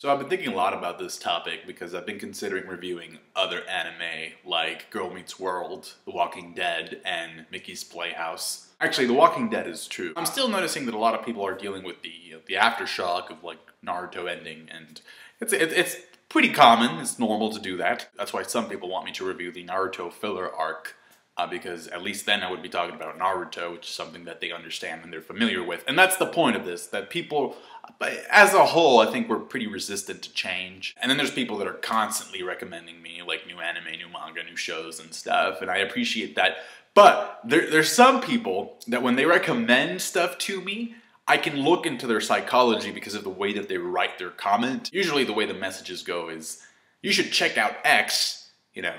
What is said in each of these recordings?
So I've been thinking a lot about this topic because I've been considering reviewing other anime like Girl Meets World, The Walking Dead, and Mickey's Playhouse. Actually, The Walking Dead is true. I'm still noticing that a lot of people are dealing with the aftershock of like Naruto ending, and it's pretty common. It's normal to do that. That's why some people want me to review the Naruto filler arc. Because at least then I would be talking about Naruto, which is something that they understand and they're familiar with. And that's the point of this, that people, as a whole, I think we're pretty resistant to change. And then there's people that are constantly recommending me, like new anime, new manga, new shows and stuff, and I appreciate that. But there's some people that when they recommend stuff to me, I can look into their psychology because of the way that they write their comment. Usually the way the messages go is, you should check out X, you know,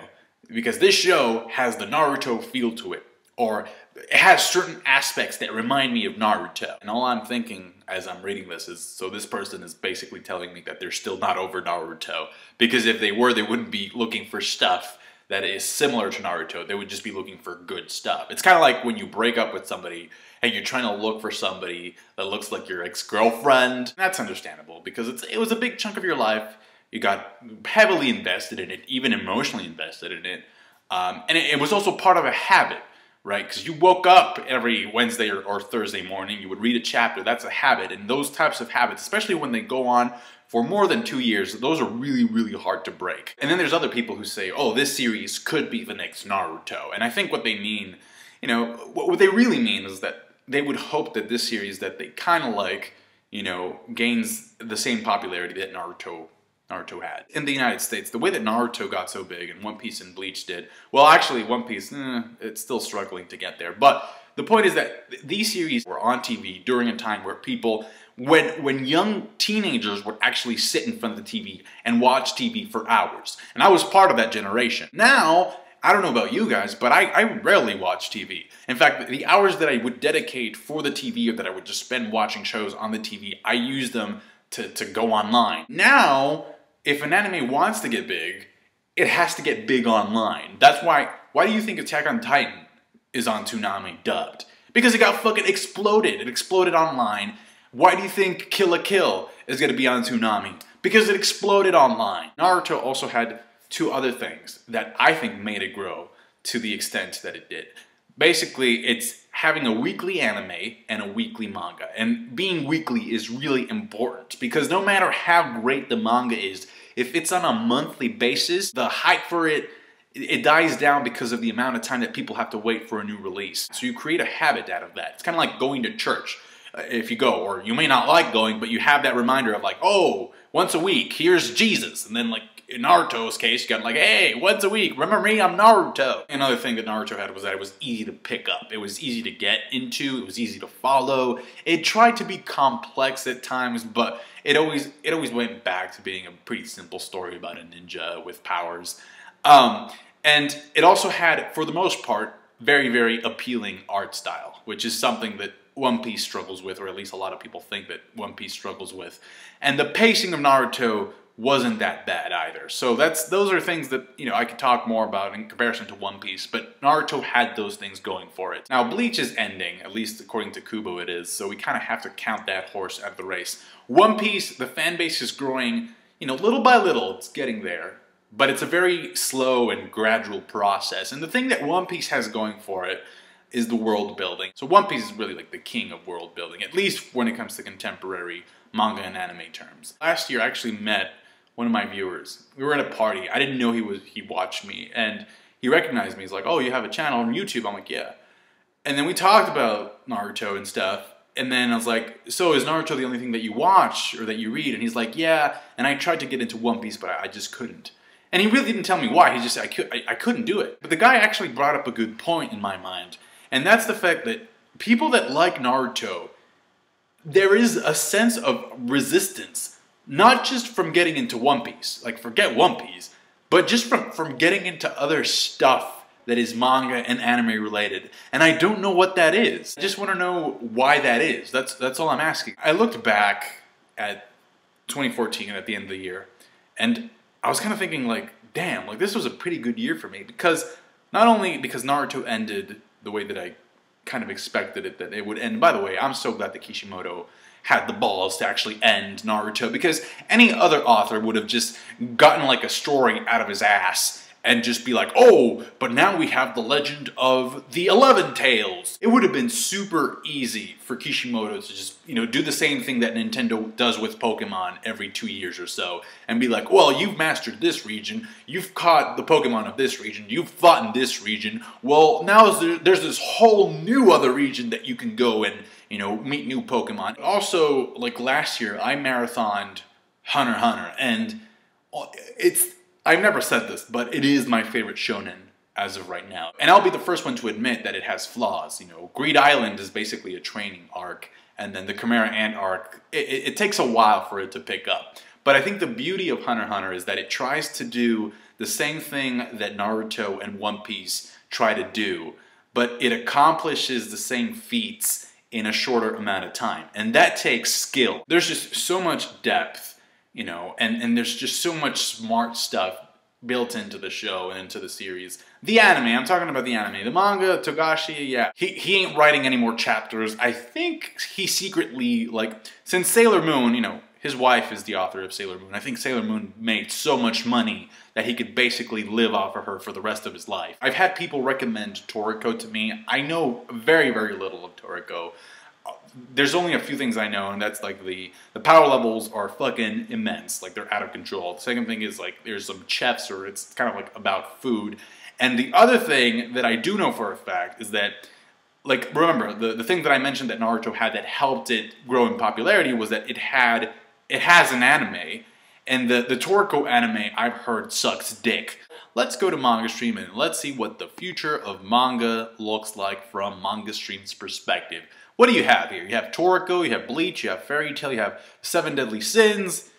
because this show has the Naruto feel to it, or it has certain aspects that remind me of Naruto. And all I'm thinking as I'm reading this is, so this person is basically telling me that they're still not over Naruto, because if they were, they wouldn't be looking for stuff that is similar to Naruto. They would just be looking for good stuff. It's kind of like when you break up with somebody and you're trying to look for somebody that looks like your ex-girlfriend. That's understandable, because it was a big chunk of your life. You got heavily invested in it, even emotionally invested in it. And it was also part of a habit, right? Because you woke up every Wednesday or Thursday morning, you would read a chapter. That's a habit. And those types of habits, especially when they go on for more than 2 years, those are really, really hard to break. And then there's other people who say, oh, this series could be the next Naruto. And I think what they mean, you know, what they really mean is that they would hope that this series that they kind of like, you know, gains the same popularity that Naruto had. In the United States, the way that Naruto got so big and One Piece and Bleach did, well actually One Piece, it's still struggling to get there, but the point is that these series were on TV during a time where people, when young teenagers would actually sit in front of the TV and watch TV for hours. And I was part of that generation. Now, I don't know about you guys, but I rarely watch TV. In fact, the hours that I would dedicate for the TV or that I would just spend watching shows on the TV, I use them to go online. Now, if an anime wants to get big, it has to get big online. That's why do you think Attack on Titan is on Toonami dubbed? Because it got fucking exploded. It exploded online. Why do you think Kill la Kill is going to be on Toonami? Because it exploded online. Naruto also had two other things that I think made it grow to the extent that it did. Basically, it's having a weekly anime and a weekly manga. And being weekly is really important because no matter how great the manga is, if it's on a monthly basis, the hype for it dies down because of the amount of time that people have to wait for a new release. So you create a habit out of that. It's kind of like going to church. If you go, or you may not like going, but you have that reminder of like, oh, once a week, here's Jesus. And then like, in Naruto's case, you got like, hey, once a week, remember me, I'm Naruto. Another thing that Naruto had was that it was easy to pick up. It was easy to get into, it was easy to follow. It tried to be complex at times, but it always went back to being a pretty simple story about a ninja with powers. And it also had, for the most part, very, very appealing art style, which is something that One Piece struggles with, or at least a lot of people think that One Piece struggles with. And the pacing of Naruto wasn't that bad either. So those are things that, you know, I could talk more about in comparison to One Piece, but Naruto had those things going for it. Now, Bleach is ending, at least according to Kubo it is, so we kind of have to count that horse at the race. One Piece, the fan base is growing, you know, little by little, it's getting there. But it's a very slow and gradual process. And the thing that One Piece has going for it is the world building. So One Piece is really like the king of world building, at least when it comes to contemporary manga and anime terms. Last year I actually met one of my viewers. We were at a party. I didn't know he watched me, and he recognized me. He's like, oh, you have a channel on YouTube? I'm like, yeah. And then we talked about Naruto and stuff, and then I was like, so is Naruto the only thing that you watch or that you read? And he's like, yeah, and I tried to get into One Piece, but I just couldn't. And he really didn't tell me why. He just said, I couldn't do it. But the guy actually brought up a good point in my mind, and that's the fact that people that like Naruto, there is a sense of resistance, not just from getting into One Piece, like forget One Piece, but just from getting into other stuff that is manga and anime related. And I don't know what that is. I just want to know why that is. That's all I'm asking. I looked back at 2014 at the end of the year, and I was kind of thinking like, damn, like this was a pretty good year for me, because not only because Naruto ended the way that I kind of expected it that it would end. By the way, I'm so glad that Kishimoto had the balls to actually end Naruto, because any other author would have just gotten like a story out of his ass and just be like, oh, but now we have the legend of the 11 Tails. It would have been super easy for Kishimoto to just, you know, do the same thing that Nintendo does with Pokemon every 2 years or so, and be like, well, you've mastered this region, you've caught the Pokemon of this region, you've fought in this region, well, now there's this whole new other region that you can go and, you know, meet new Pokemon. Also, like last year, I marathoned Hunter x Hunter, and I've never said this, but it is my favorite shonen as of right now. And I'll be the first one to admit that it has flaws. You know, Greed Island is basically a training arc, and then the Chimera Ant arc, it takes a while for it to pick up. But I think the beauty of Hunter x Hunter is that it tries to do the same thing that Naruto and One Piece try to do, but it accomplishes the same feats in a shorter amount of time. And that takes skill. There's just so much depth, you know, and there's just so much smart stuff built into the show and into the series. The anime, I'm talking about the anime. The manga, Togashi, yeah. He ain't writing any more chapters. I think he secretly, like, since Sailor Moon, you know, his wife is the author of Sailor Moon. I think Sailor Moon made so much money that he could basically live off of her for the rest of his life. I've had people recommend Toriko to me. I know very, very little of Toriko. There's only a few things I know, and that's like the power levels are fucking immense. Like, they're out of control. The second thing is, like, there's some chefs, or it's kind of like about food. And the other thing that I do know for a fact is that, like, remember, the thing that I mentioned that Naruto had that helped it grow in popularity was that it has an anime, and the Toriko anime I've heard sucks dick. Let's go to Manga Stream and let's see what the future of manga looks like from Manga Stream's perspective. What do you have here? You have Toriko, you have Bleach, you have Fairy Tail, you have Seven Deadly Sins,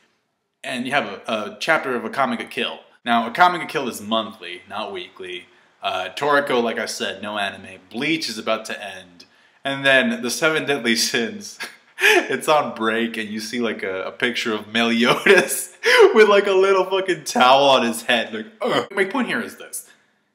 and you have a chapter of Akame ga Kill. Now, Akame ga Kill is monthly, not weekly. Toriko, like I said, no anime. Bleach is about to end. And then the Seven Deadly Sins, it's on break, and you see like a picture of Meliodas with like a little fucking towel on his head. Like, ugh. My point here is this.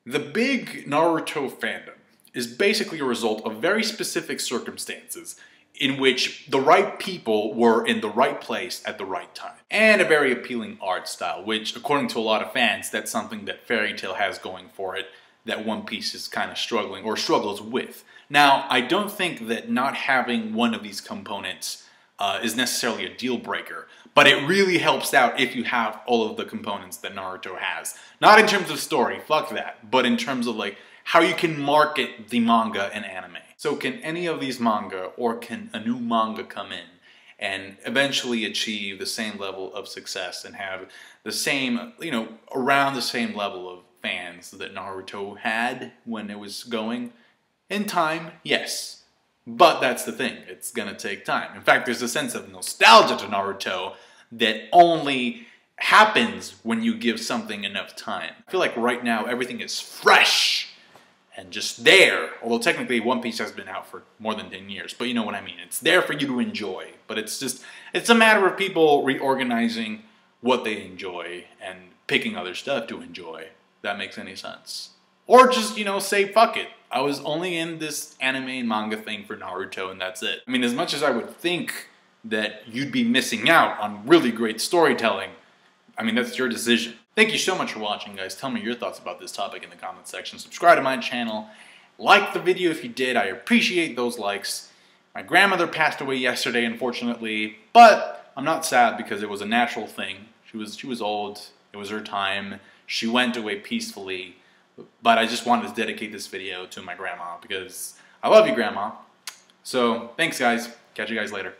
The big Naruto fandom is basically a result of very specific circumstances in which the right people were in the right place at the right time. And a very appealing art style, which, according to a lot of fans, that's something that Fairy Tail has going for it, that One Piece is kind of struggling, or struggles with. Now, I don't think that not having one of these components is necessarily a deal breaker, but it really helps out if you have all of the components that Naruto has. Not in terms of story, fuck that, but in terms of like how you can market the manga and anime. So can any of these manga, or can a new manga come in and eventually achieve the same level of success and have the same, you know, around the same level of fans that Naruto had when it was going? In time, yes. But that's the thing, it's gonna take time. In fact, there's a sense of nostalgia to Naruto that only happens when you give something enough time. I feel like right now everything is fresh and just there. Although technically One Piece has been out for more than 10 years, but you know what I mean. It's there for you to enjoy, but it's a matter of people reorganizing what they enjoy and picking other stuff to enjoy. If that makes any sense. Or just, you know, say, fuck it. I was only in this anime and manga thing for Naruto and that's it. I mean, as much as I would think that you'd be missing out on really great storytelling, I mean, that's your decision. Thank you so much for watching, guys. Tell me your thoughts about this topic in the comment section. Subscribe to my channel. Like the video if you did. I appreciate those likes. My grandmother passed away yesterday, unfortunately, but I'm not sad because it was a natural thing. She was old. It was her time. She went away peacefully. But I just wanted to dedicate this video to my grandma because I love you, Grandma. So, thanks, guys. Catch you guys later.